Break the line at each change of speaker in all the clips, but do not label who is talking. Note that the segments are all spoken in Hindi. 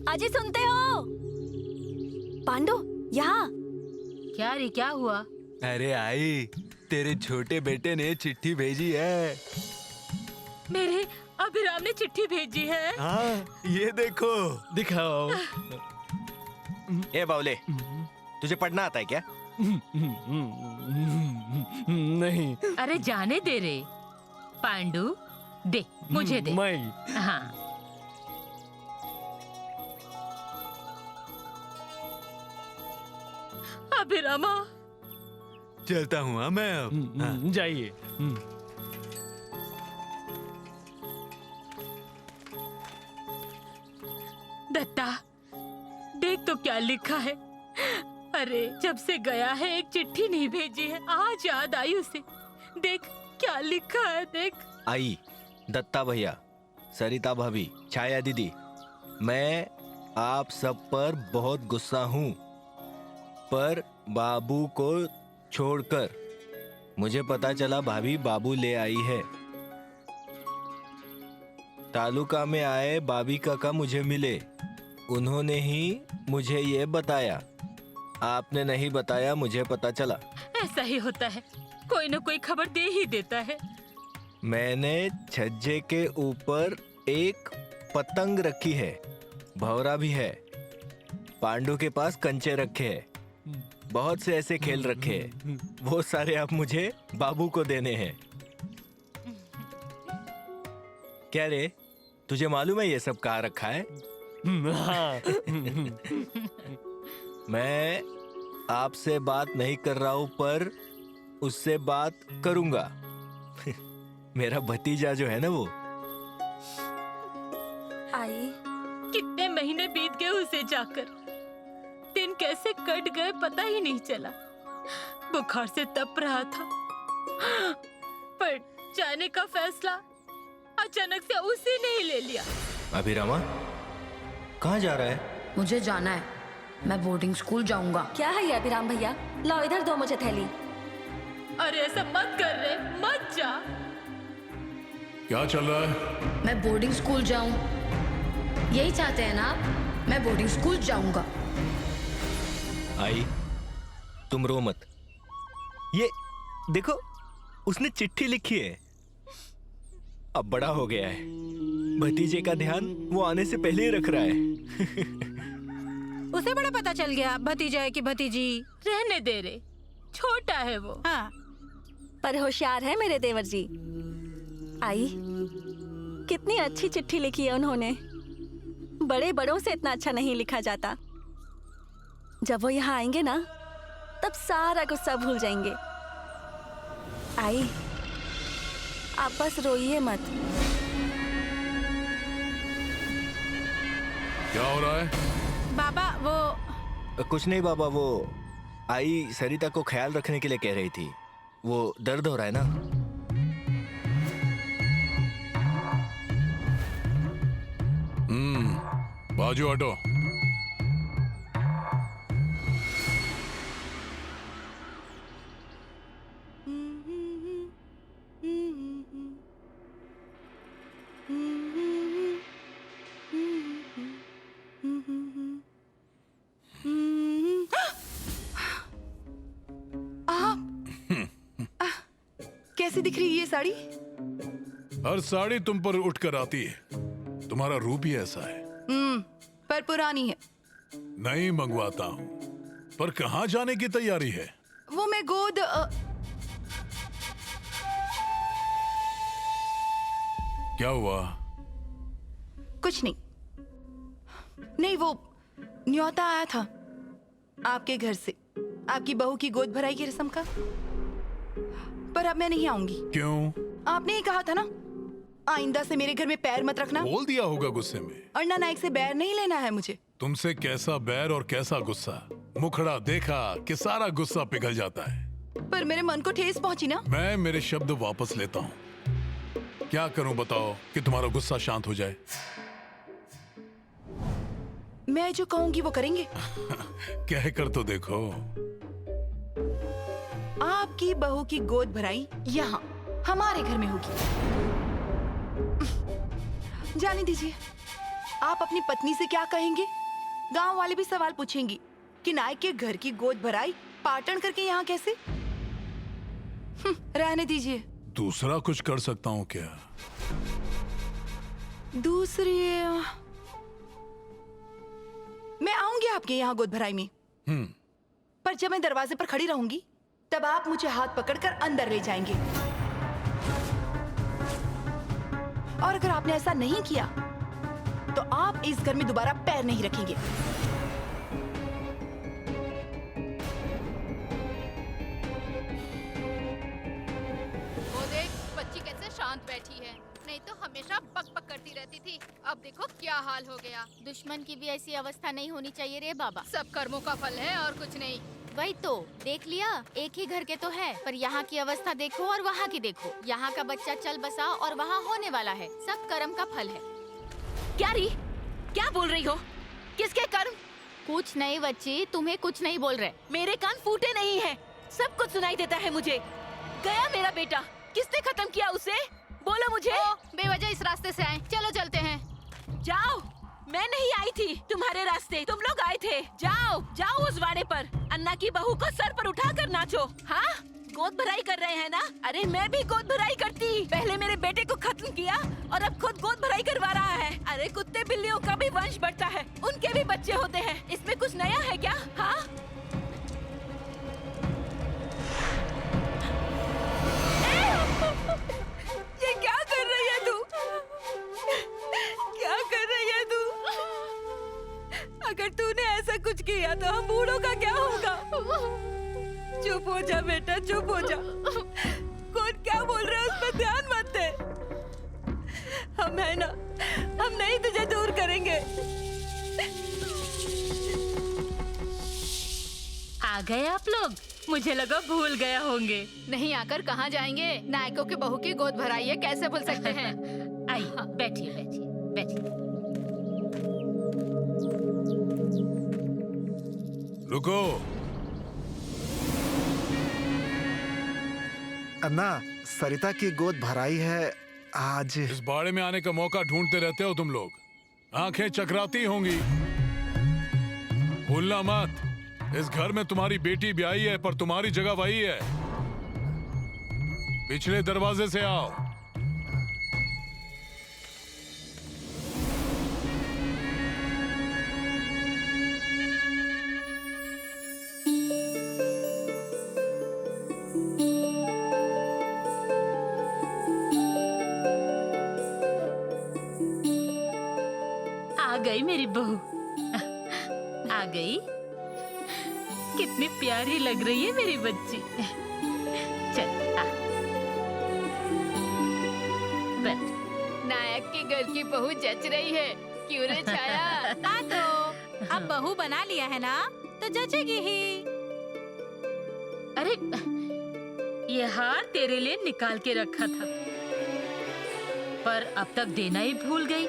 अजय सुनते हो? पांडु यहाँ।
क्या रे, क्या हुआ?
अरे आई, तेरे छोटे बेटे ने चिट्ठी भेजी है।
मेरे अभिराम ने चिट्ठी भेजी है।
हाँ, ये देखो।
दिखाओ।
ए बावले, तुझे पढ़ना आता है क्या?
नहीं।
अरे जाने दे रे पांडु, दे मुझे दे।
मैं।
हाँ। अभिरामा,
चलता हूँ हाँ मैं अब। हाँ।
जाइए।
दत्ता, देख तो क्या लिखा है। अरे जब से गया है एक चिट्ठी नहीं भेजी है। आज याद आई उसे। देख क्या लिखा है, देख।
आई, दत्ता भैया, सरिता भाभी, छाया दीदी, मैं आप सब पर बहुत गुस्सा हूँ, पर बाबू को छोड़कर। मुझे पता चला भाभी बाबू ले आई है। तालुका में आए बाबी काका मुझे मिले, उन्होंने ही मुझे ये बताया। आपने नहीं बताया, मुझे पता चला।
ऐसा ही होता है, कोई न कोई खबर दे ही देता है।
मैंने छज्जे के ऊपर एक पतंग रखी है, भंवरा भी है। पांडु के पास कंचे रखे हैं, बहुत से ऐसे खेल रखे हैं। वो सारे अब मुझे बाबू को देने हैं। क्या रे, तुझे मालूम है ये सब कहाँ रखा है?
हाँ।
मैं आपसे बात नहीं कर रहा हूं, पर उससे बात करूंगा। मेरा भतीजा जो है ना, वो।
आई,
कितने महीने बीत गए उसे जाकर। दिन कैसे कट गए पता ही नहीं चला। बुखार से तप रहा था, पर जाने का फैसला अचानक से उसी ने ही ले लिया।
अभिरामा, कहाँ जा रहा है?
मुझे जाना है, मैं बोर्डिंग स्कूल जाऊंगा।
क्या है ये अभिराम भैया? लाओ इधर, दो मुझे थैली।
अरे ऐसा मत कर रे, मत जा।
क्या चल रहा है?
मैं बोर्डिंग स्कूल जाऊं, यही चाहते हैं ना आप? मैं बोर्डिंग स्कूल जाऊंगा।
आई, तुम रो मत। ये देखो, उसने चिट्ठी लिखी है। अब बड़ा हो गया है, भतीजे का ध्यान वो आने से पहले ही रख रहा है।
उसे बड़ा पता चल गया भतीजा है कि भतीजी।
रहने दे रे, छोटा है वो।
हाँ,
पर होशियार है मेरे देवर जी। आई, कितनी अच्छी चिट्ठी लिखी है उन्होंने। बड़े बड़ों से इतना अच्छा नहीं लिखा जाता। जब वो यहाँ आएंगे ना, तब सारा गुस्सा भूल जाएंगे। आई, आप बस रोइए मत।
क्या हो रहा है?
बाबा वो
कुछ नहीं बाबा, वो आई सरिता को ख्याल रखने के लिए कह रही थी। वो दर्द हो रहा है ना।
बाजू हटो।
कैसी दिख रही है ये साड़ी?
हर साड़ी तुम पर उठकर आती है, तुम्हारा रूप ही ऐसा है।
पर पुरानी है।
नहीं मंगवाता हूँ, पर कहाँ जाने की तैयारी है?
वो मैं गोद
क्या हुआ?
कुछ नहीं। नहीं, वो न्योता आया था आपके घर से, आपकी बहू की गोद भराई की रस्म का। पर अब मैं नहीं आऊंगी।
क्यों?
आपने ही कहा था ना, आइंदा से मेरे घर में पैर मत रखना।
बोल दिया होगा गुस्से में।
अन्ना नाइक से बैर नहीं लेना है मुझे।
तुमसे कैसा बैर और कैसा गुस्सा, मुखड़ा देखा कि सारा गुस्सा पिघल जाता है।
पर मेरे मन को ठेस पहुंची ना।
मैं मेरे शब्द वापस लेता हूँ। क्या करूं बताओ कि तुम्हारा गुस्सा शांत हो जाए?
मैं जो कहूंगी वो करेंगे।
कह कर तो देखो।
आपकी बहू की गोद भराई यहाँ हमारे घर में होगी। जाने दीजिए। आप अपनी पत्नी से क्या कहेंगे? गांव वाले भी सवाल पूछेंगी कि नायक के घर की गोद भराई पाटन करके यहाँ कैसे? रहने दीजिए।
दूसरा कुछ कर सकता हूँ क्या?
दूसरी मैं आऊंगी आपके यहाँ गोद भराई में। पर जब मैं दरवाजे पर खड़ी रहूंगी तब आप मुझे हाथ पकड़कर अंदर ले जाएंगे। और अगर आपने ऐसा नहीं किया तो आप इस घर में दोबारा पैर नहीं रखेंगे।
वो देख, बच्ची कैसे शांत बैठी है, नहीं तो हमेशा बक बक करती रहती थी। अब देखो क्या हाल हो गया।
दुश्मन की भी ऐसी अवस्था नहीं होनी चाहिए रे बाबा।
सब कर्मों का फल है और कुछ नहीं।
वही तो देख लिया, एक ही घर के तो है, पर यहाँ की अवस्था देखो और वहाँ की देखो। यहाँ का बच्चा चल बसा और वहाँ होने वाला है। सब कर्म का फल है।
क्या री? क्या बोल रही हो? किसके कर्म?
कुछ नहीं बच्ची, तुम्हें कुछ नहीं बोल रहे।
मेरे कान फूटे नहीं हैं। सब कुछ सुनाई देता है मुझे। गया मेरा बेटा, किसने खत्म किया उसे? बोलो मुझे।
बेवजह इस रास्ते से आए, चलो चलते हैं।
जाओ, मैं नहीं आई थी तुम्हारे रास्ते, तुम लोग आए थे। जाओ जाओ उस वाड़े पर, अन्ना की बहू को सर पर उठा कर नाचो। हाँ, गोद भराई कर रहे हैं ना? अरे मैं भी गोद भराई करती। पहले मेरे बेटे को खत्म किया और अब खुद गोद भराई करवा रहा है। अरे कुत्ते बिल्लियों का भी वंश बढ़ता है, उनके भी बच्चे होते हैं। इसमें कुछ नया है क्या? हाँ, ये क्या कर रही है तू? क्या कर रही है तू? अगर तूने ऐसा कुछ किया तो हम बूढ़ों का क्या होगा? चुप हो जा बेटा, चुप हो जा। कौन क्या बोल रहा है उस पर ध्यान मत दे। हम है ना, हम नहीं तुझे दूर करेंगे।
आ गए आप लोग? मुझे लगा भूल गया होंगे।
नहीं आकर कहाँ जाएंगे? नायकों की बहू की गोद भराई है, कैसे भूल सकते हैं?
आइए, बैठिए बैठिए बैठिए।
रुको।
अन्ना, सरिता की गोद भराई है आज।
इस बाड़े में आने का मौका ढूंढते रहते हो तुम लोग। आंखें चकराती होंगी। भूलना मत, इस घर में तुम्हारी बेटी ब्याही है, पर तुम्हारी जगह वही है। पिछले दरवाजे से आओ।
आ गई मेरी बहू, आ गई। कितनी प्यारी लग रही है मेरी बच्ची। चल आ, बैठ।
नायक के घर की बहू जच रही है, क्यों रे छाया?
हाँ तो अब बहू बना लिया है ना, तो जचेगी ही।
अरे, ये हार तेरे लिए निकाल के रखा था, पर अब तक देना ही भूल गई।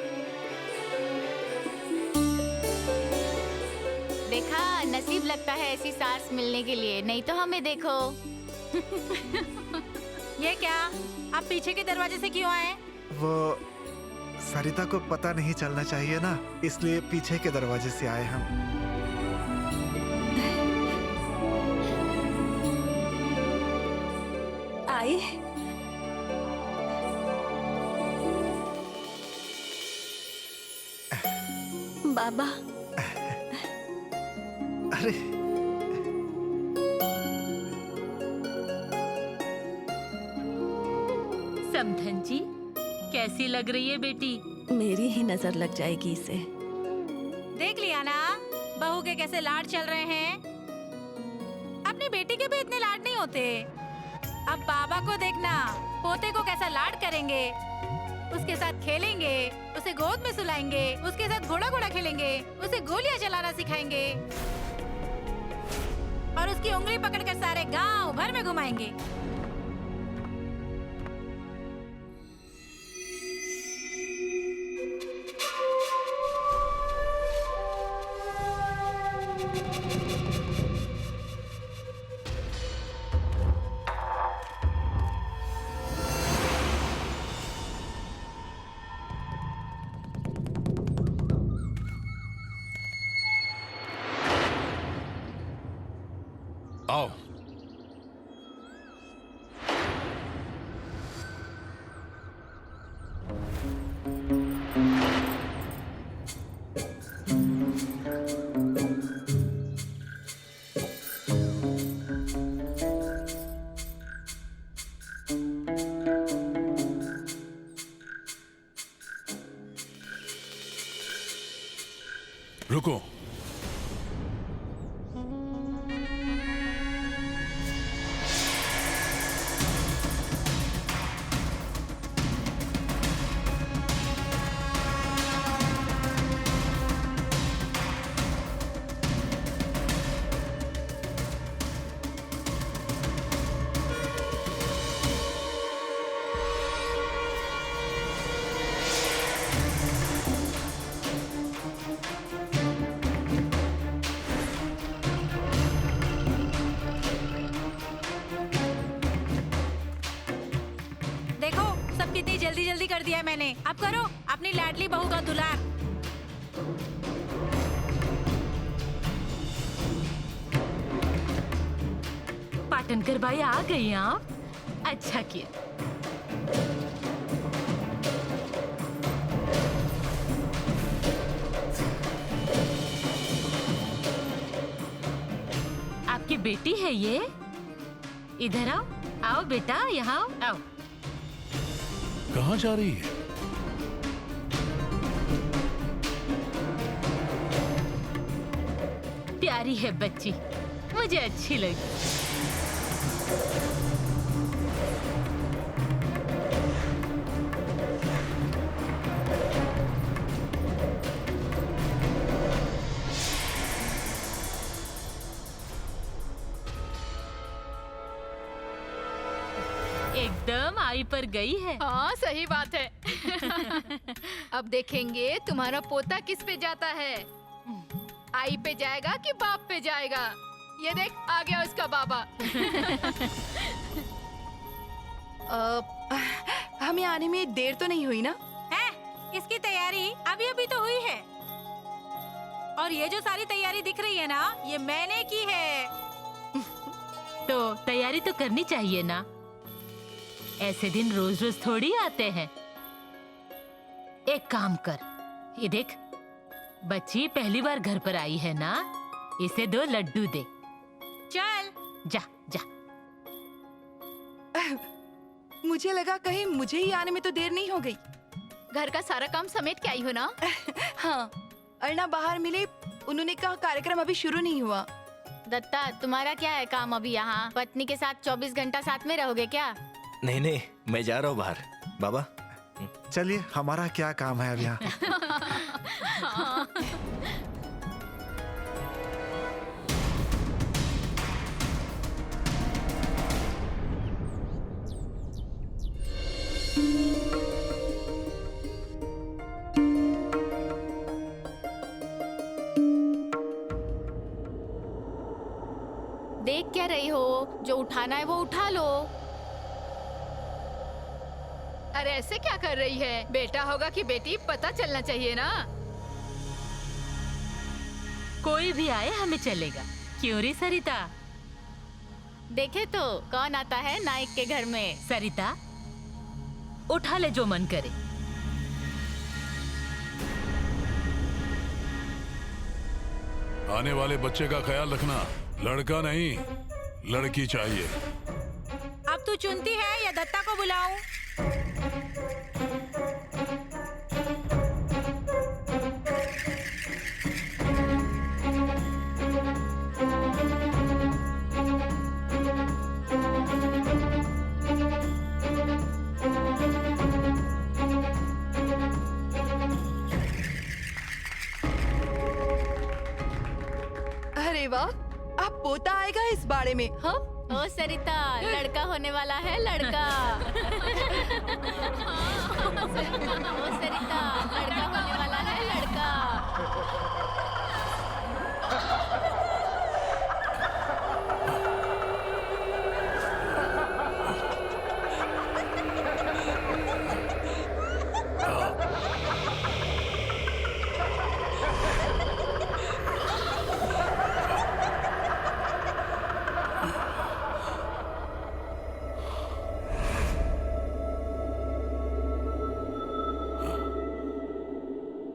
देखा, नसीब लगता है ऐसी सास मिलने के लिए, नहीं तो हमें देखो।
ये क्या, आप पीछे के दरवाजे से क्यों आए?
वो सरिता को पता नहीं चलना चाहिए ना, इसलिए पीछे के दरवाजे से आए हम।
आई बाबा।
अरे
समधन जी, कैसी लग रही है बेटी?
मेरी ही नजर लग जाएगी इसे।
देख लिया ना, बहू के कैसे लाड चल रहे हैं। अपनी बेटी के भी इतने लाड नहीं होते। अब बाबा को देखना, पोते को कैसा लाड करेंगे। उसके साथ खेलेंगे, उसे गोद में सुलाएंगे, उसके साथ घोड़ा घोड़ा खेलेंगे, उसे गोलियां चलाना सिखाएंगे और उसकी उंगली पकड़कर सारे गांव भर में घुमाएंगे।
आओ। रुको।
देखो सब कितनी जल्दी जल्दी कर दिया मैंने। अब करो अपनी लाडली बहू का दुलार। पाटनकर भाई आ गई आप? अच्छा किया। आपकी बेटी है ये? इधर आओ, आओ बेटा, यहाँ आओ, आओ।
कहाँ जा रही है?
प्यारी है बच्ची, मुझे अच्छी लगी। एकदम आई पर गई है।
हाँ सही बात है। अब देखेंगे तुम्हारा पोता किस पे जाता है, आई पे जाएगा कि बाप पे जाएगा। ये देख आ गया उसका बाबा।
हमें आने में देर तो नहीं हुई ना?
है? इसकी तैयारी अभी अभी तो हुई है। और ये जो सारी तैयारी दिख रही है ना, ये मैंने की है। तो तैयारी तो करनी चाहिए ना, ऐसे दिन रोज रोज थोड़ी आते हैं। एक काम कर, ये देख, बच्ची पहली बार घर पर आई है ना, इसे 2 लड्डू दे। चल जा जा।
मुझे लगा कहीं मुझे ही आने में तो देर नहीं हो गई।
घर का सारा काम समेट के आई हो ना?
हाँ, अर्णा बाहर मिले, उन्होंने कहा कार्यक्रम अभी शुरू नहीं हुआ।
दत्ता, तुम्हारा क्या है काम अभी यहाँ? पत्नी के साथ 24 घंटा साथ में रहोगे क्या?
नहीं नहीं, मैं जा रहा हूँ बाहर। बाबा
चलिए, हमारा क्या काम है अब यहाँ।
देख क्या रही हो? जो उठाना है वो उठा लो।
अरे ऐसे क्या कर रही है? बेटा होगा कि बेटी, पता चलना चाहिए ना।
कोई भी आए हमें चलेगा, क्यों रे सरिता?
देखे तो कौन आता है नाइक के घर में।
सरिता, उठा ले जो मन करे।
आने वाले बच्चे का ख्याल रखना, लड़का नहीं लड़की चाहिए।
अब तू चुनती है या दत्ता को बुलाऊं?
अरे वाह, अब पोता आएगा इस बाड़े में। हाँ,
ओ सरिता, लड़का होने वाला है, लड़का। ओ सरिता, लड़का होने वाला है, लड़का।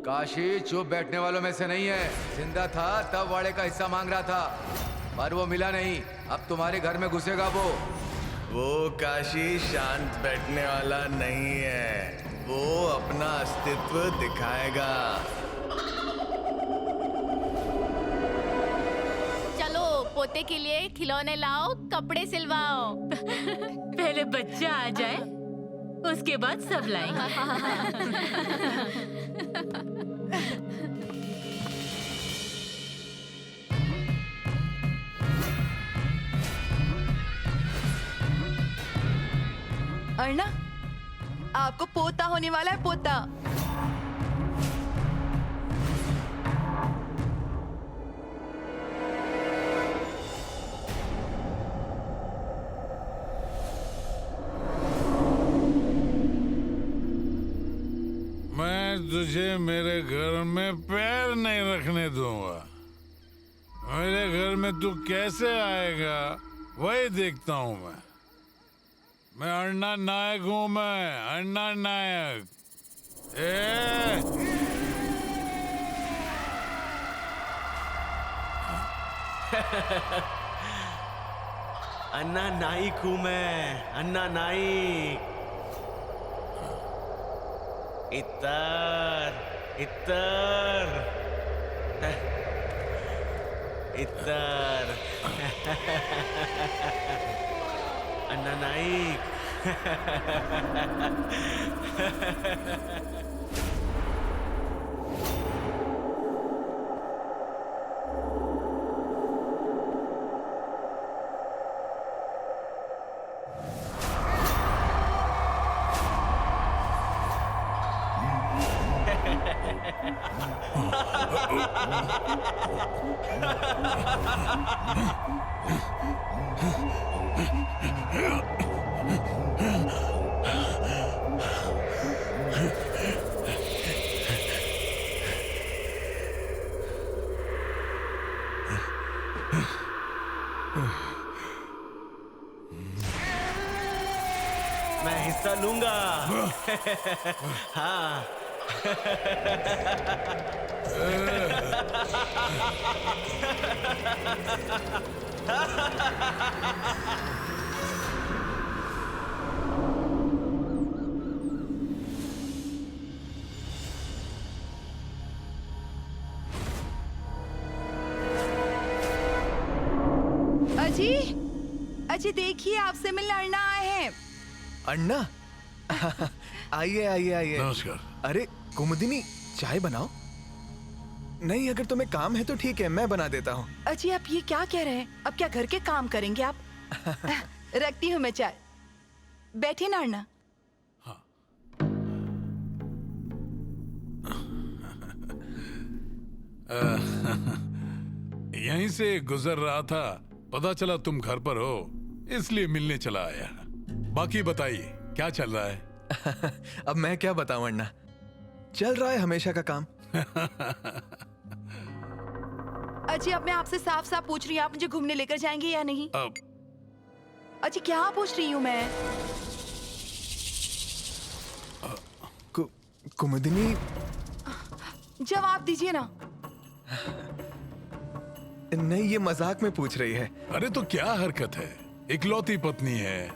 काशी चुप बैठने वालों में से नहीं है। जिंदा था तब वाड़े का हिस्सा मांग रहा था, पर वो मिला नहीं। अब तुम्हारे घर में घुसेगा वो
काशी शांत बैठने वाला नहीं है, वो अपना अस्तित्व दिखाएगा।
चलो पोते के लिए खिलौने लाओ, कपड़े सिलवाओ।
पहले बच्चा आ जाए, उसके बाद सब लाएंगे।
अर्णा, आपको पोता होने वाला है, पोता।
मैं तुझे मेरे घर में पैर नहीं रखने दूंगा। मेरे घर में तू कैसे आएगा वही देखता हूँ मैं अन्ना नायक हूँ, मैं अन्ना नायक।
अन्ना नाइक हूँ मैं, अन्ना नाइक। इतर इतर इतर अन्ना नाइक। मैं हिस्सा लूंगा। हाँ।
अजी, अजी देखिए, आपसे मिलने अर्णा आए हैं।
अन्ना, आइए आइए आइए।
नमस्कार।
अरे कुमुदिनी, चाय बनाओ। नहीं, अगर तुम्हें काम है तो ठीक है, मैं बना देता हूँ।
अजी आप ये क्या कह रहे हैं? अब क्या घर के काम करेंगे आप? रखती हूँ मैं चाय। बैठिए ना अर्णा।
यहीं से गुजर रहा था, पता चला तुम घर पर हो, इसलिए मिलने चला आया। बाकी बताइए, क्या चल रहा है?
अब मैं क्या बताऊं अन्ना, चल रहा है हमेशा का काम।
अजी अब मैं आपसे साफ साफ पूछ रही हूँ, आप मुझे घूमने लेकर जाएंगे या नहीं? अजी क्या पूछ रही हूँ मैं?
कुमुदिनी,
जवाब दीजिए ना।
नहीं, ये मजाक में पूछ रही है।
अरे तो क्या हरकत है, इकलौती पत्नी है,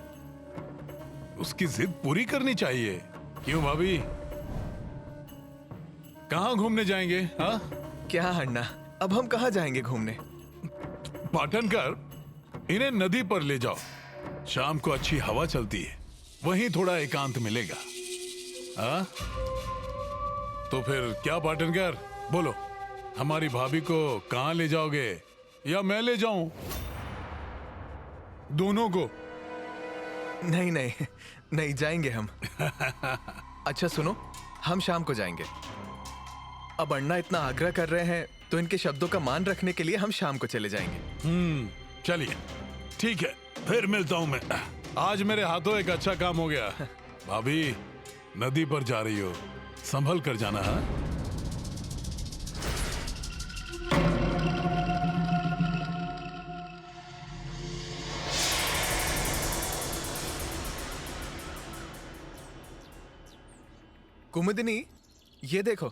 उसकी जिद पूरी करनी चाहिए। क्यों भाभी, कहाँ घूमने जाएंगे? हाँ
क्या अन्ना, अब हम कहाँ जाएंगे घूमने?
पाटनकर, इन्हें नदी पर ले जाओ, शाम को अच्छी हवा चलती है, वहीं थोड़ा एकांत मिलेगा। हाँ तो फिर क्या पाटनकर, बोलो, हमारी भाभी को कहाँ ले जाओगे या मैं ले जाऊं? दोनों को?
नहीं नहीं नहीं, जाएंगे हम। अच्छा सुनो, हम शाम को जाएंगे। अब अन्ना इतना आग्रह कर रहे हैं तो इनके शब्दों का मान रखने के लिए हम शाम को चले जाएंगे।
चलिए ठीक है, फिर मिलता हूं मैं। आज मेरे हाथों एक अच्छा काम हो गया। भाभी नदी पर जा रही हो, संभल कर जाना। हाँ
कुमुदिनी, ये देखो,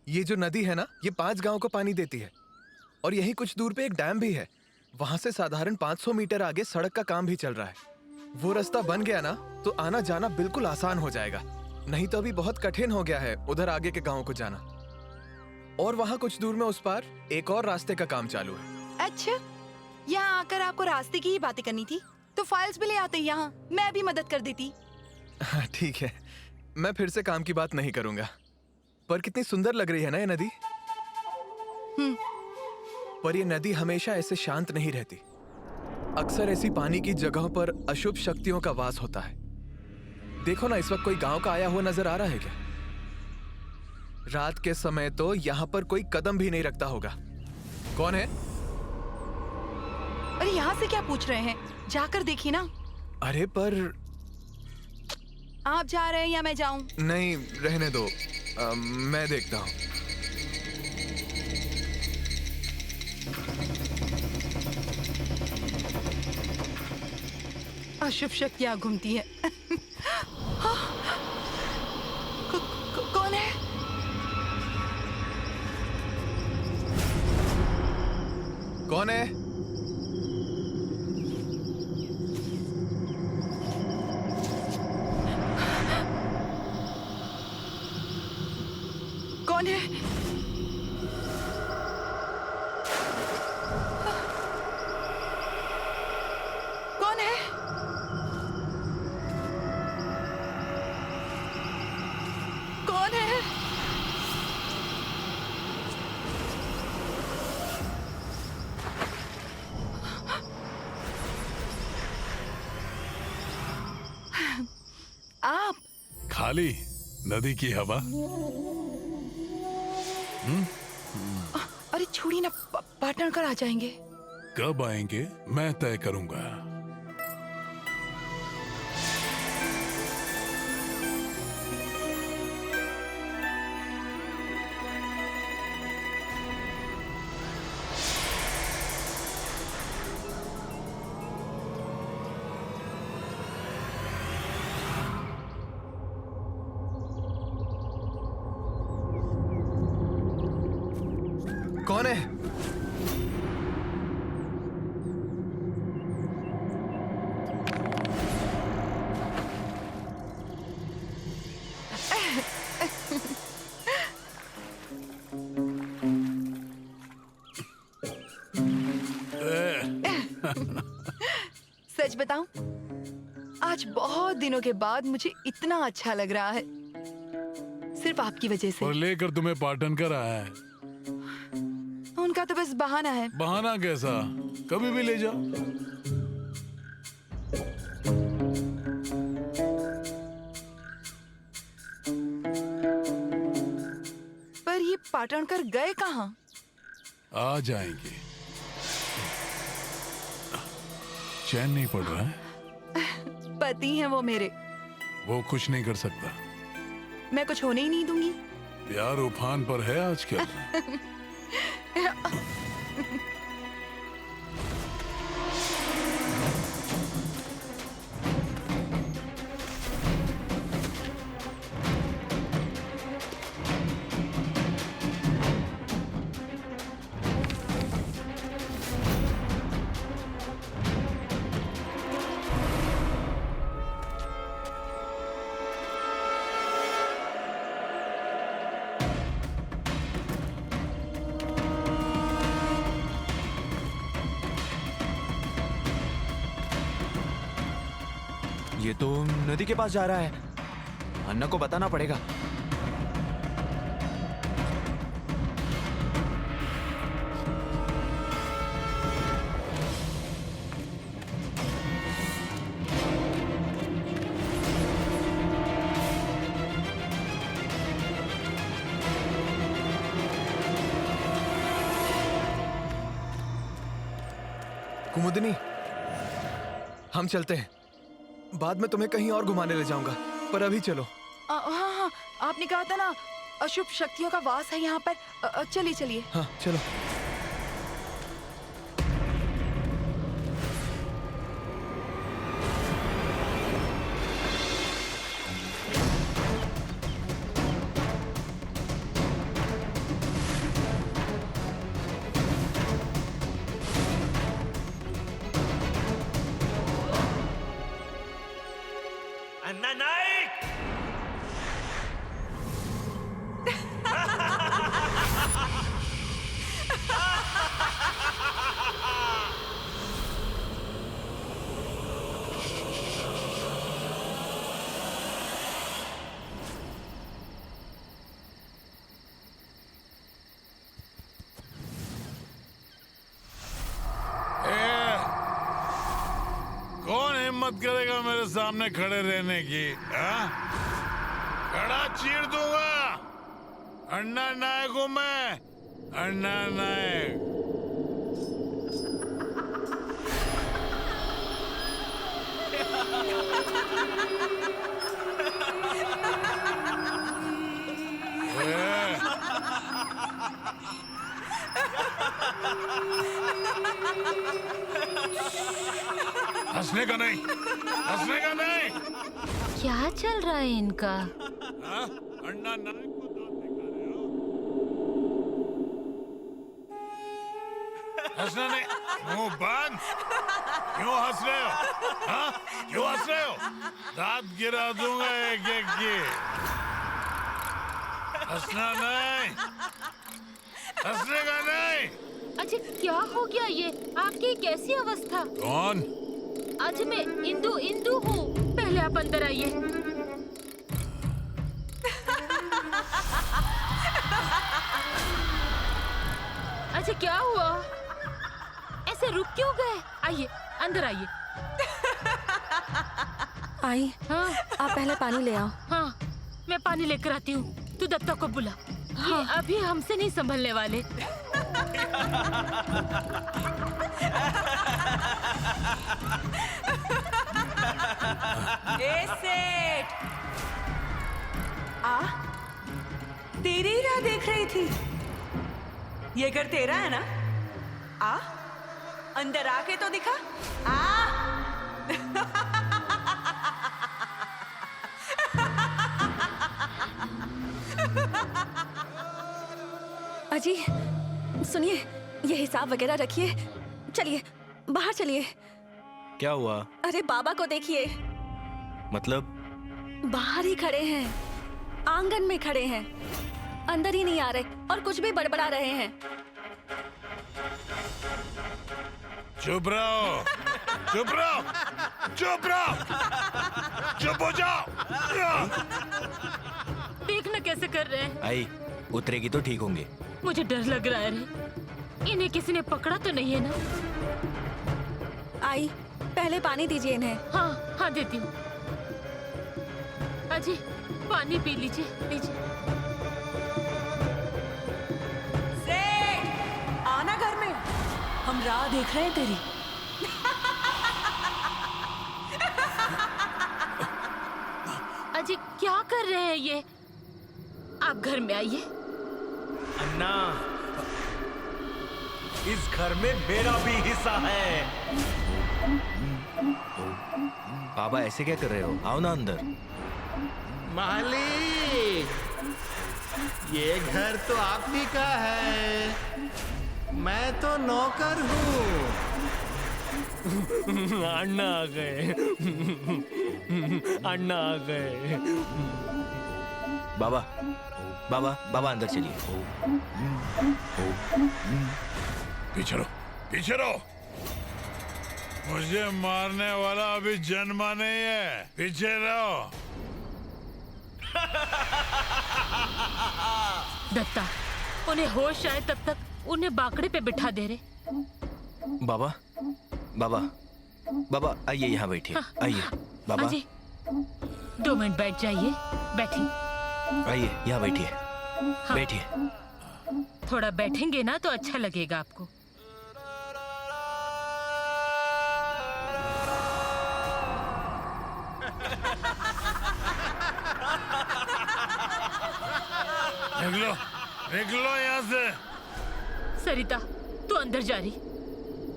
ये जो नदी है ना, ये 5 गांव को पानी देती है और यहीं कुछ दूर पे एक डैम भी है। वहां से साधारण 500 मीटर आगे सड़क का काम भी चल रहा है। वो रास्ता बन गया ना तो आना जाना बिल्कुल आसान हो जाएगा, नहीं तो अभी बहुत कठिन हो गया है उधर आगे के गांव को जाना। और वहां कुछ दूर में उस पार एक और रास्ते का काम चालू है।
अच्छा, यहाँ आकर आपको रास्ते की ही बातें करनी थी तो फाइल्स भी ले आते यहाँ, मैं भी मदद कर देती।
हाँ, ठीक है, मैं फिर से काम की बात नहीं करूंगा। पर कितनी सुंदर लग रही है ना ये नदी। पर ये नदी हमेशा ऐसे शांत नहीं रहती। अक्सर ऐसी पानी की जगहों पर अशुभ शक्तियों का वास होता है। देखो ना, इस वक्त कोई गांव का आया हुआ नजर आ रहा है क्या? रात के समय तो यहाँ पर कोई कदम भी नहीं रखता होगा। कौन है?
अरे यहाँ से क्या पूछ रहे हैं, जाकर देखिए ना।
अरे पर
आप जा रहे हैं या मैं जाऊं?
नहीं, रहने दो, मैं देखता हूँ।
अशुभ शक्तियां घूमती है। कौन है?
कौन है?
कौन है? कौन है? कौन है? आप?
खाली नदी की हवा।
अरे छोड़ी ना, पाटन कर आ जाएंगे।
कब आएंगे मैं तय करूंगा।
कौन है?
सच बताऊं, आज बहुत दिनों के बाद मुझे इतना अच्छा लग रहा है, सिर्फ आपकी वजह से।
और लेकर तुम्हें पाटन कर आया है।
उनका तो बस बहाना है।
बहाना कैसा? कभी भी ले जाओ।
पर ये पाटणकर गए कहाँ?
आ जाएंगे। चैन नहीं पड़ रहा है?
पति हैं वो मेरे।
वो कुछ नहीं कर सकता।
मैं कुछ होने ही नहीं दूंगी।
प्यार उफान पर है आजकल।
ये तो नदी के पास जा रहा है। अन्ना को बताना पड़ेगा।
कुमुदिनी, हम चलते हैं। बाद में तुम्हें कहीं और घुमाने ले जाऊंगा, पर अभी चलो।
हाँ हाँ, आपने कहा था ना अशुभ शक्तियों का वास है यहाँ पर। चलिए चलिए।
हाँ चलो।
हिम्मत करेगा मेरे सामने खड़े रहने की? हाँ? खड़ा चीर दूंगा। अन्ना नायक हूं मैं, अन्ना नायक। हंसने का नहीं, हंसने का नहीं।
क्या चल रहा है इनका?
हाँ? अन्ना नायक को दांत दिखा रहे हो? हंसना नहीं, मुंह बंद। क्यों हंस रहे हो? हाँ? क्यों हंस रहे हो? दांत गिरा दूंगा एक एक की। हंसना नहीं, हंसने का नहीं।
अजय क्या हो गया ये? आपकी कैसी अवस्था?
कौन?
अजय मैं इंदु इंदु हूँ। पहले आप अंदर आइए। अजय क्या हुआ? ऐसे रुक क्यों गए? आइए अंदर आइए।
आई,
हाँ
आप पहले पानी ले आओ।
हाँ मैं पानी लेकर आती हूँ। तू दत्ता को बुला। ये अभी हमसे नहीं संभलने वाले।
ए सेठ, आ तेरी ही राह देख रही थी। ये घर तेरा है ना? आ अंदर आके तो दिखा। आ
अजी सुनिए, ये हिसाब वगैरह रखिए। चलिए बाहर चलिए।
क्या हुआ?
अरे बाबा को देखिए,
मतलब?
बाहर ही खड़े हैं, आंगन में खड़े हैं, अंदर ही नहीं आ रहे और कुछ भी बड़बड़ा रहे हैं।
चुप रहो, चुप रहो, चुप रहो, चुप हो जाओ।
देखना कैसे कर रहे हैं।
आई उतरेगी तो ठीक होंगे।
मुझे डर लग रहा है रे। इन्हें किसी ने पकड़ा तो नहीं है ना?
आई पहले पानी दीजिए इन्हें।
हाँ हाँ देती हूँ। अजी पानी पी लीजिए, लीजिए।
सेठ आना घर में, हम राह देख रहे हैं तेरी।
अजी क्या कर रहे हैं ये? आप घर में आइए।
अन्ना, इस घर में मेरा भी हिस्सा है।
बाबा ऐसे क्या कर रहे हो? आओ ना अंदर।
मालिक, ये घर तो आप ही का है, मैं तो नौकर हूँ।
अन्ना आ गए। अन्ना आ गए।
बाबा बाबा बाबा अंदर चलिए।
पीछे रहो, पीछे रहो। मुझे मारने वाला अभी जन्मा नहीं है, पीछे रहो।
दत्ता, उन्हें होश आए तब तक उन्हें बाकड़े पे बिठा दे रहे।
बाबा बाबा बाबा आइए यहाँ बैठिए। आइए बाबा।
अजी 2 मिनट बैठ जाइए। बैठिए।
आइए यहाँ बैठिए।
हाँ।
बैठिए।
थोड़ा बैठेंगे ना तो अच्छा लगेगा आपको।
निकलो, निकलो यहाँ से।
सरिता तू अंदर जा रही?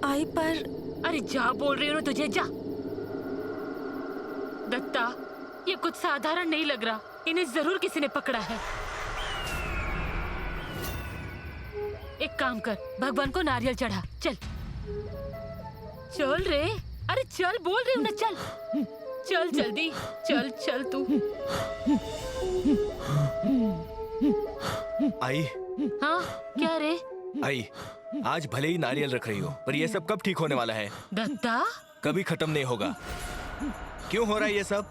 आई पर
अरे जा बोल रही हूँ ना तुझे, जा। दत्ता ये कुछ साधारण नहीं लग रहा, इन्हें जरूर किसी ने पकड़ा है। एक काम कर, भगवान को नारियल चढ़ा। चल चल रे, अरे चल बोल रही हूँ ना, चल चल जल्दी, चल चल तू।
आई।
हाँ क्या रे?
आई आज भले ही नारियल रख रही हो, पर ये सब कब ठीक होने वाला है?
दत्ता
कभी खत्म नहीं होगा। क्यों हो रहा है ये सब?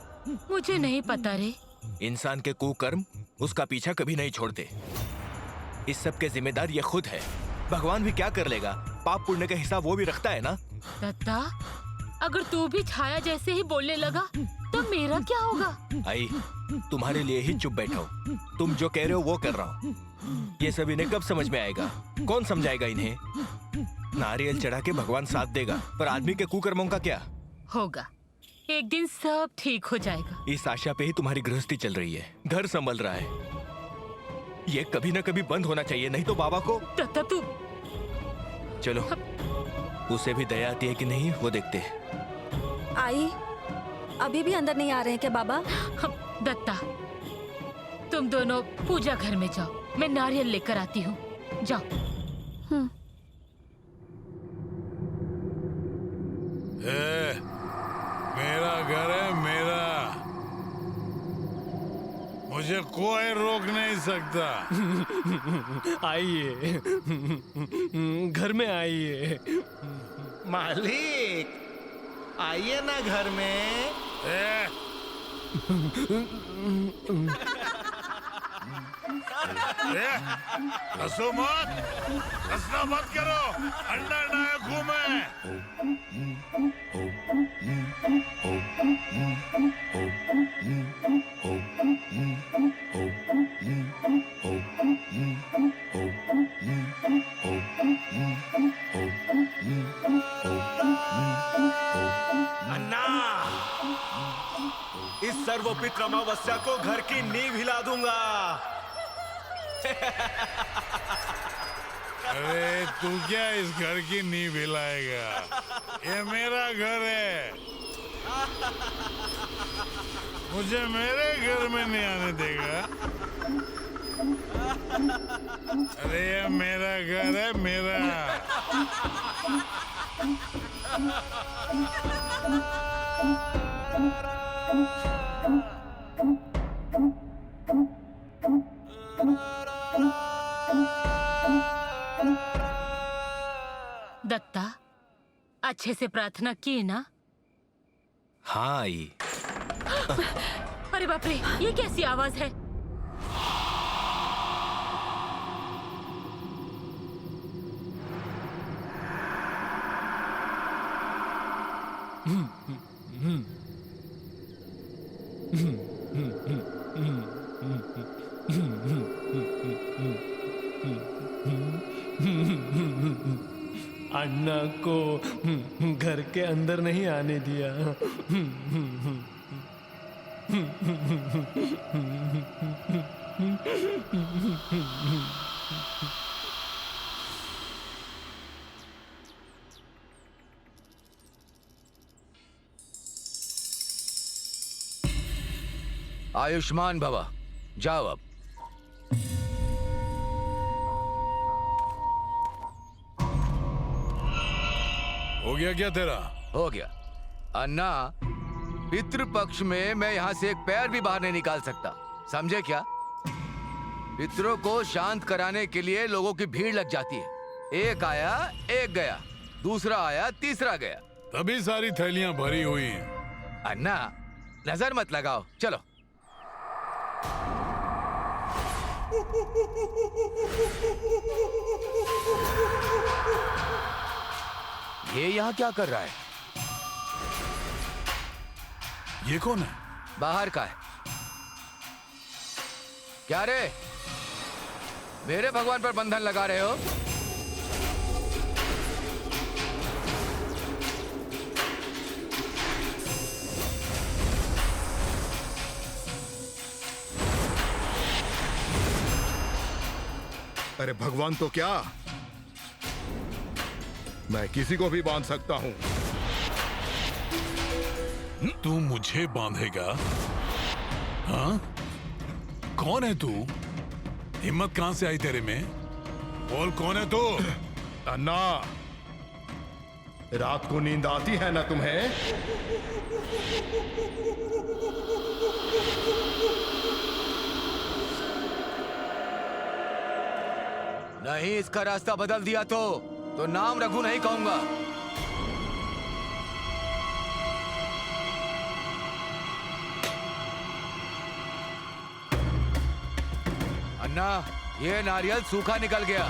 मुझे नहीं पता रे।
इंसान के कुकर्म उसका पीछा कभी नहीं छोड़ते। इस सब के जिम्मेदार ये खुद है। भगवान भी क्या कर लेगा? पाप पुण्य का हिसाब वो भी रखता है ना।
दत्ता अगर तू भी छाया जैसे ही बोलने लगा तो मेरा क्या होगा?
आई, तुम्हारे लिए ही चुप बैठा हूँ। तुम जो कह रहे हो वो कर रहा हूँ। ये सब इन्हें कब समझ में आएगा? कौन समझाएगा इन्हें? नारियल चढ़ा के भगवान साथ देगा, पर आदमी के कुकर्मों का क्या
होगा? एक दिन सब ठीक हो जाएगा।
इस आशा पे ही तुम्हारी गृहस्थी चल रही है, घर संभल रहा है। ये कभी ना कभी बंद होना चाहिए, नहीं तो बाबा को।
दत्ता तू
चलो, उसे भी दया आती है कि नहीं वो देखते हैं।
आई, अभी भी अंदर नहीं आ रहे हैं क्या बाबा?
दत्ता, तुम दोनों पूजा घर में जाओ, मैं नारियल लेकर आती हूँ। जाओ।
मेरा घर है, मेरा। मुझे कोई रोक नहीं सकता।
आइए, घर में आइए।
मालिक, आइए ना घर में।
हंसो मत, हंसना मत करो, अंडा ना घूमे।
अन्ना, इस सर्वपित्र अमावस्या को घर की नींव हिला दूंगा।
अरे तू क्या इस घर की नींव हिलाएगा? ये मेरा घर है, मुझे मेरे घर में नहीं आने देगा। अरे ये मेरा घर है, मेरा।
दत्ता, अच्छे से प्रार्थना की ना?
हाँ आई।
अरे बाप रे, ये कैसी आवाज है?
अन्ना को घर के अंदर नहीं आने दिया।
आयुष्मान भवा। जाओ अब।
हो गया क्या तेरा?
हो गया। अन्ना, पितृपक्ष में मैं यहाँ से एक पैर भी बाहर नहीं निकाल सकता, समझे क्या? पितरों को शांत कराने के लिए लोगों की भीड़ लग जाती है। एक आया, एक गया, दूसरा आया, तीसरा गया,
तभी सारी थैलियां भरी हुई हैं।
अन्ना, नजर मत लगाओ, चलो। ये यहाँ क्या कर रहा है?
ये कौन है?
बाहर का है। क्या रे, मेरे भगवान पर बंधन लगा रहे हो?
अरे भगवान तो क्या, मैं किसी को भी बांध सकता हूं।
तू मुझे बांधेगा? हाँ? कौन है तू? हिम्मत कहां से आई तेरे में? बोल, कौन है तू?
अन्ना, रात को नींद आती है ना तुम्हें?
नहीं, इसका रास्ता बदल दिया तो नाम रघु नहीं कहूंगा। अन्ना, ये नारियल सूखा निकल गया,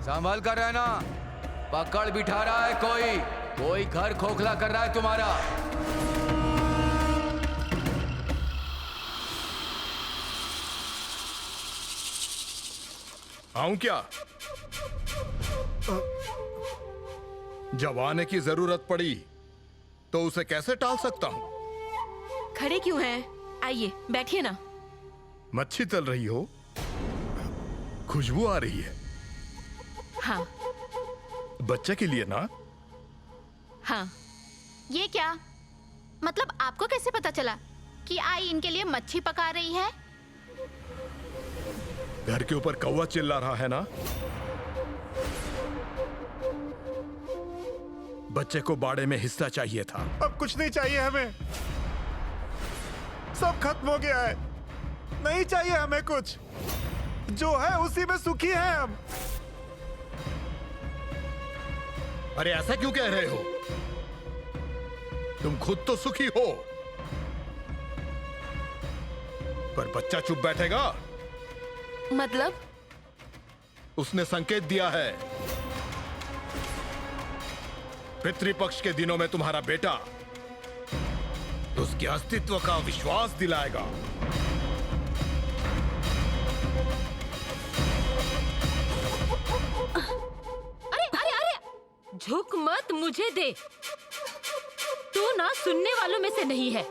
संभल कर रहना, पकड़ बिठा रहा है कोई घर खोखला कर रहा है तुम्हारा।
आऊं क्या? जब आने की जरूरत पड़ी तो उसे कैसे टाल सकता हूं?
खड़े क्यों हैं? आइए बैठिए ना।
मच्छी तल रही हो, खुशबू आ रही है।
हाँ।
बच्चे के लिए ना?
हाँ।
ये क्या मतलब, आपको कैसे पता चला कि आई इनके लिए मच्छी पका रही है?
घर के ऊपर कौवा चिल्ला रहा है ना? बच्चे को बाड़े में हिस्सा चाहिए था।
अब कुछ नहीं चाहिए हमें, सब खत्म हो गया है। नहीं चाहिए हमें कुछ, जो है उसी में सुखी हैं हम।
अरे ऐसा क्यों कह रहे हो? तुम खुद तो सुखी हो, पर बच्चा चुप बैठेगा?
मतलब?
उसने संकेत दिया है, पितृपक्ष के दिनों में तुम्हारा बेटा उसके अस्तित्व का विश्वास दिलाएगा।
अरे झुक मत, मुझे दे। तू ना सुनने वालों में से नहीं है।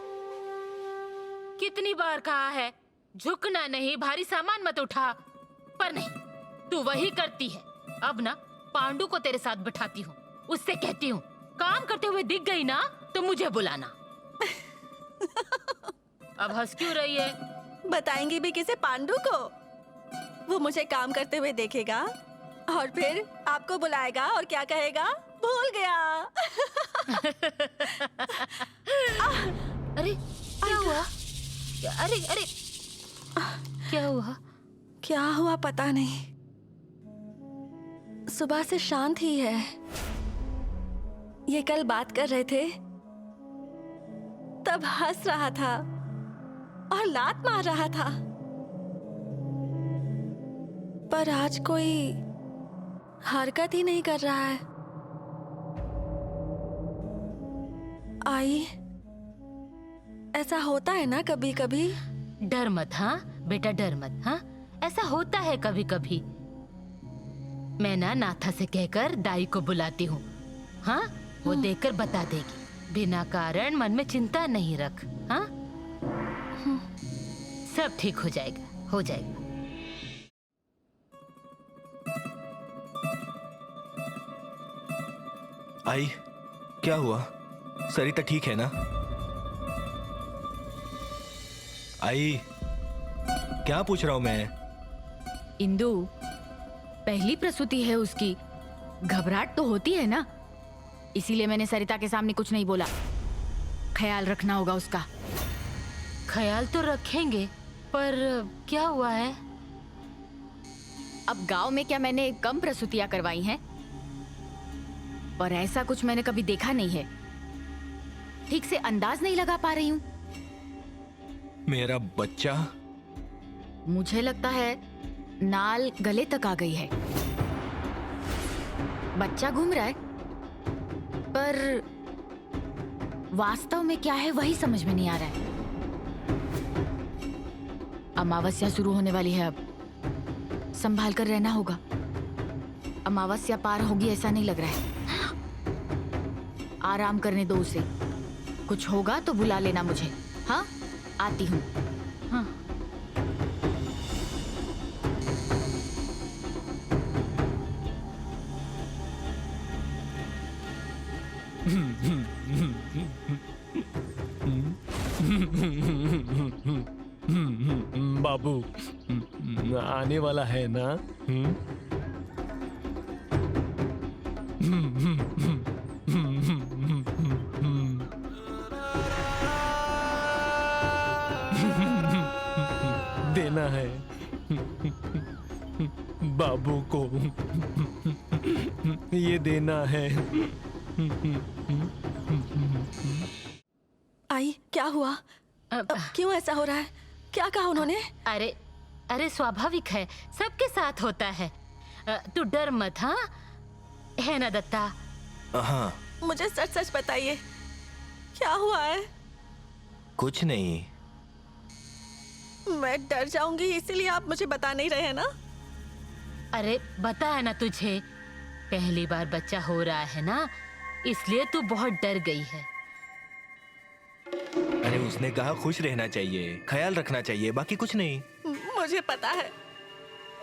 कितनी बार कहा है झुकना नहीं, भारी सामान मत उठा, पर नहीं, तू वही करती है। अब ना पांडु को तेरे साथ बिठाती हूँ, उससे कहती हूँ काम करते हुए दिख गई ना तो मुझे बुलाना। अब हंस क्यों रही है?
बताएंगी भी किसे? पांडु को? वो मुझे काम करते हुए देखेगा और फिर आपको बुलाएगा और क्या कहेगा? भूल गया।
अरे क्या हुआ? अरे क्या हुआ?
क्या हुआ पता नहीं, सुबह से शांत ही है। ये कल बात कर रहे थे तब हंस रहा था और लात मार रहा था, पर आज कोई हरकत ही नहीं कर रहा है। आई, ऐसा होता है ना कभी कभी।
डर मत, हाँ बेटा डर मत। हाँ ऐसा होता है कभी कभी। मैं ना नाथा से कहकर दाई को बुलाती हूँ। हाँ वो देखकर बता देगी। बिना कारण मन में चिंता नहीं रख। हाँ सब ठीक हो जाएगा, हो जाएगा।
आई, क्या हुआ? सरिता ठीक है ना? आई, क्या पूछ रहा हूं मैं?
इंदु, पहली प्रसूति है उसकी, घबराहट तो होती है ना, इसीलिए मैंने सरिता के सामने कुछ नहीं बोला। ख्याल रखना होगा उसका।
ख्याल तो रखेंगे, पर क्या हुआ है?
अब गांव में क्या मैंने कम प्रसूतियां करवाई हैं? पर ऐसा कुछ मैंने कभी देखा नहीं है। ठीक से अंदाज नहीं लगा पा रही हूँ।
मेरा बच्चा?
मुझे लगता है नाल गले तक आ गई है। बच्चा घूम रहा है, पर वास्तव में क्या है वही समझ में नहीं आ रहा है। अमावस्या शुरू होने वाली है, अब संभाल कर रहना होगा। अमावस्या पार होगी ऐसा नहीं लग रहा है। आराम करने दो उसे, कुछ होगा तो बुला लेना मुझे। हाँ आती हूँ। हाँ
बाबू आने वाला है ना? देना है बाबू को, ये देना है।
आई, क्या हुआ? क्यों ऐसा हो रहा है? क्या कहा उन्होंने?
अरे स्वाभाविक है, सबके साथ होता है। तू डर मत। हाँ है ना दत्ता?
हाँ।
मुझे सच सच बताइए, क्या हुआ है?
कुछ नहीं।
मैं डर जाऊंगी, इसीलिए आप मुझे बता नहीं रहे हैं ना?
अरे बताया ना तुझे, पहली बार बच्चा हो रहा है ना, इसलिए तू बहुत डर गई है।
अरे उसने कहा खुश रहना चाहिए, ख्याल रखना चाहिए, बाकी कुछ नहीं।
मुझे पता है,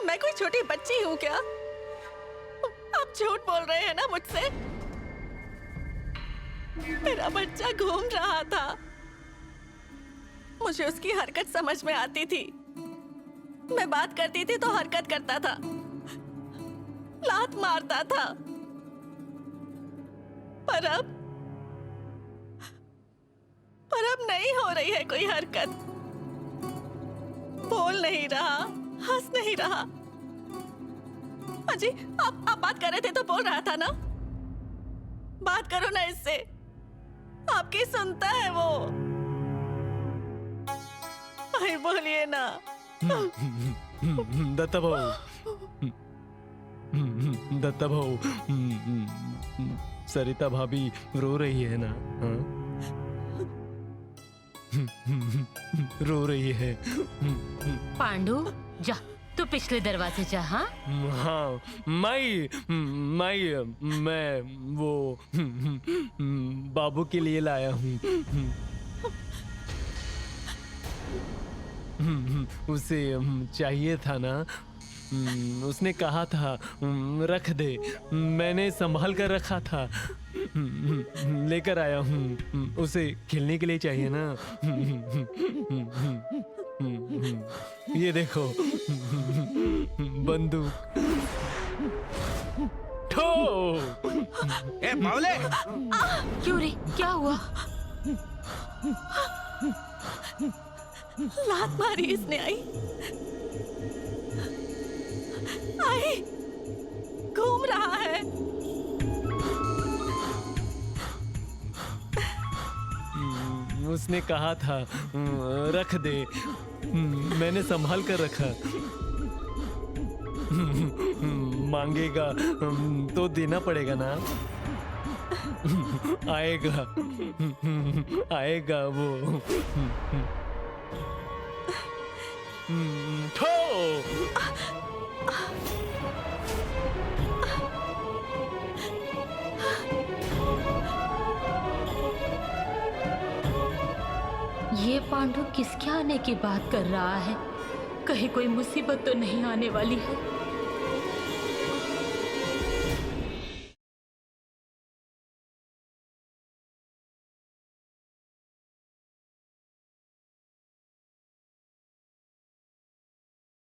मैं कोई छोटी बच्ची हूँ क्या? आप झूठ बोल रहे हैं ना मुझसे? मेरा बच्चा घूम रहा था, मुझे उसकी हरकत समझ में आती थी। मैं बात करती थी तो हरकत करता था, लात मारता था। पर अब नहीं हो रही है कोई हरकत। बोल नहीं रहा, हंस नहीं रहा। अजी, आप बात कर रहे थे तो बोल रहा था ना? बात करो ना इससे, आपकी सुनता है वो। भाई बोलिए ना।
दत्ता भाऊ, दत्ता भाऊ, सरिता भाभी रो रही है ना? हाँ? रो रही है।
पांडु, जा तू पिछले दरवाजे जा। हाँ
हाँ, मैं वो बाबू के लिए लाया हूँ। उसे चाहिए था ना, उसने कहा था रख दे, मैंने संभाल कर रखा था, लेकर आया हूँ। उसे खेलने के लिए चाहिए ना। ये देखो बंदूक। ठो!
ए बावले!
क्यों रे, क्या हुआ?
लात मारी इसने। आई घूम रहा है।
उसने कहा था रख दे, मैंने संभाल कर रखा। मांगेगा तो देना पड़ेगा ना। आएगा वो। ठो!
ये पांडु किसके आने की बात कर रहा है? कहीं कोई मुसीबत तो नहीं आने वाली है?